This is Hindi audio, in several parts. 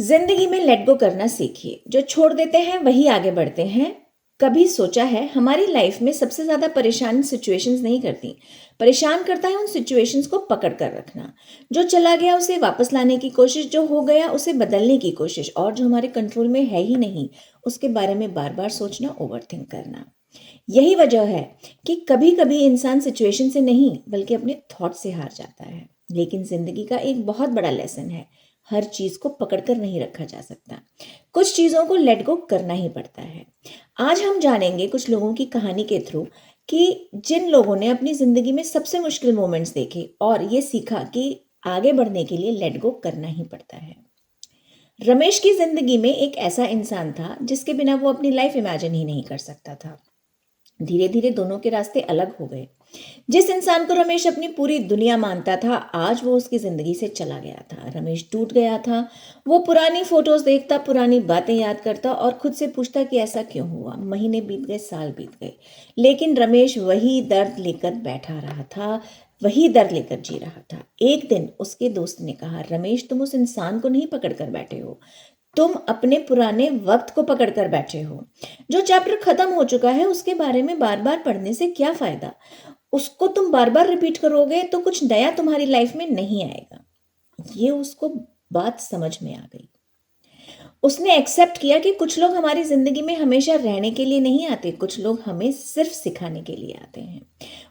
जिंदगी में लेट गो करना सीखिए। जो छोड़ देते हैं वही आगे बढ़ते हैं। कभी सोचा है हमारी लाइफ में सबसे ज्यादा परेशान सिचुएशंस नहीं करती, परेशान करता है उन सिचुएशंस को पकड़ कर रखना। जो चला गया उसे वापस लाने की कोशिश, जो हो गया उसे बदलने की कोशिश, और जो हमारे कंट्रोल में है ही नहीं उसके बारे में बार बार सोचना, ओवरथिंक करना। यही वजह है कि कभी कभी इंसान सिचुएशन से नहीं बल्कि अपने थॉट से हार जाता है। लेकिन जिंदगी का एक बहुत बड़ा लेसन है, हर चीज को पकड़कर नहीं रखा जा सकता, कुछ चीजों को लेट गो करना ही पड़ता है। आज हम जानेंगे कुछ लोगों की कहानी के थ्रू कि जिन लोगों ने अपनी जिंदगी में सबसे मुश्किल मोमेंट्स देखे और ये सीखा कि आगे बढ़ने के लिए लेट गो करना ही पड़ता है। रमेश की जिंदगी में एक ऐसा इंसान था जिसके बिना वो अपनी लाइफ इमेजिन ही नहीं कर सकता था। धीरे धीरे दोनों के रास्ते अलग हो गए। जिस इंसान को रमेश अपनी पूरी दुनिया मानता था, आज वो उसकी जिंदगी से चला गया था। रमेश टूट गया था। वो पुरानी फोटोज देखता, पुरानी बातें याद करता और खुद से पूछता कि ऐसा क्यों हुआ। महीने बीत गए, साल बीत गए, लेकिन रमेश वही दर्द लेकर बैठा रहा था, वही दर्द लेकर जी रहा था। एक दिन उसके दोस्त ने कहा, रमेश तुम उस इंसान को नहीं पकड़ कर बैठे हो, तुम अपने पुराने वक्त को पकड़ कर बैठे हो। जो चैप्टर खत्म हो चुका है उसके बारे में बार बार पढ़ने से क्या फायदा। उसको तुम बार बार रिपीट करोगे तो कुछ नया तुम्हारी लाइफ में नहीं आएगा। ये उसको बात समझ में आ गई। उसने एक्सेप्ट किया कि कुछ लोग हमारी जिंदगी में हमेशा रहने के लिए नहीं आते, कुछ लोग हमें सिर्फ सिखाने के लिए आते हैं।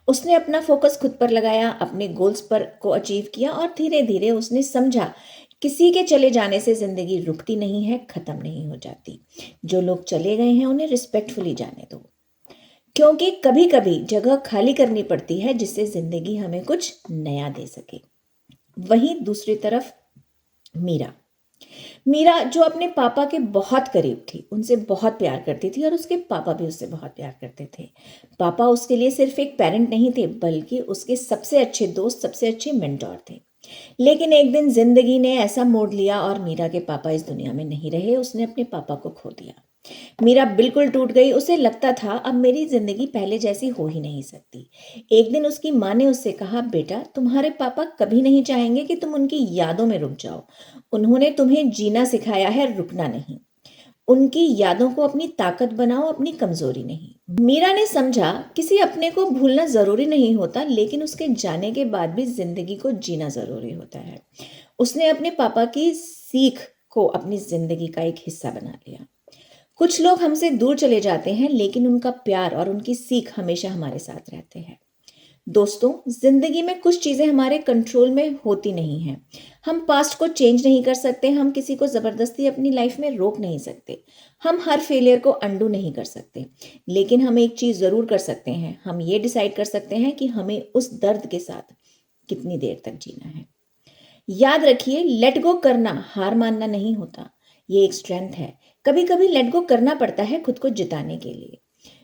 उसने अपना फोकस खुद पर लगाया, अपने गोल्स पर को अचीव किया और धीरे धीरे उसने समझा किसी के चले जाने से जिंदगी रुकती नहीं है, खत्म नहीं हो जाती। जो लोग चले गए हैं उन्हें रिस्पेक्टफुली जाने दो, क्योंकि कभी कभी जगह खाली करनी पड़ती है जिससे जिंदगी हमें कुछ नया दे सके। वहीं दूसरी तरफ मीरा मीरा जो अपने पापा के बहुत करीब थी, उनसे बहुत प्यार करती थी और उसके पापा भी उससे बहुत प्यार करते थे। पापा उसके लिए सिर्फ एक पेरेंट नहीं थे बल्कि उसके सबसे अच्छे दोस्त, सबसे अच्छे मेंटोर थे। लेकिन एक दिन जिंदगी ने ऐसा मोड़ लिया और मीरा के पापा इस दुनिया में नहीं रहे। उसने अपने पापा को खो दिया। मीरा बिल्कुल टूट गई। उसे लगता था अब मेरी जिंदगी पहले जैसी हो ही नहीं सकती। एक दिन उसकी माँ ने उससे कहा, बेटा तुम्हारे पापा कभी नहीं चाहेंगे कि तुम उनकी यादों में रुक जाओ। उन्होंने तुम्हें जीना सिखाया है, रुकना नहीं। उनकी यादों को अपनी ताकत बनाओ, अपनी कमजोरी नहीं। मीरा ने समझा किसी अपने को भूलना जरूरी नहीं होता, लेकिन उसके जाने के बाद भी जिंदगी को जीना जरूरी होता है। उसने अपने पापा की सीख को अपनी जिंदगी का एक हिस्सा बना लिया। कुछ लोग हमसे दूर चले जाते हैं लेकिन उनका प्यार और उनकी सीख हमेशा हमारे साथ रहते हैं। दोस्तों, जिंदगी में कुछ चीजें हमारे कंट्रोल में होती नहीं हैं। हम पास्ट को चेंज नहीं कर सकते, हम किसी को जबरदस्ती अपनी लाइफ में रोक नहीं सकते, हम हर फेलियर को अंडू नहीं कर सकते। लेकिन हम एक चीज जरूर कर सकते हैं, हम ये डिसाइड कर सकते हैं कि हमें उस दर्द के साथ कितनी देर तक जीना है। याद रखिए, लेट गो करना हार मानना नहीं होता, ये एक स्ट्रेंथ है। कभी कभी लेट गो करना पड़ता है खुद को जिताने के लिए।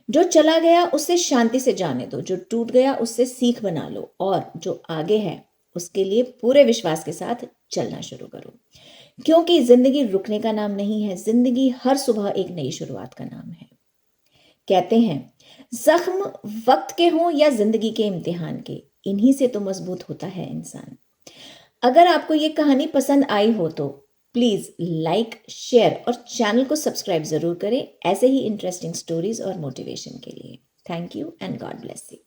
जो चला गया उससे शांति से जाने दो, जो टूट गया उससे सीख बना लो, और जो आगे है उसके लिए पूरे विश्वास के साथ चलना शुरू करो। क्योंकि जिंदगी रुकने का नाम नहीं है, जिंदगी हर सुबह एक नई शुरुआत का नाम है। कहते हैं, जख्म वक्त के हों या जिंदगी के इम्तिहान के, इन्हीं से तो मजबूत होता है इंसान। अगर आपको ये कहानी पसंद आई हो तो प्लीज़ लाइक, शेयर और चैनल को सब्सक्राइब ज़रूर करें, ऐसे ही इंटरेस्टिंग स्टोरीज और मोटिवेशन के लिए। Thank you and God bless you.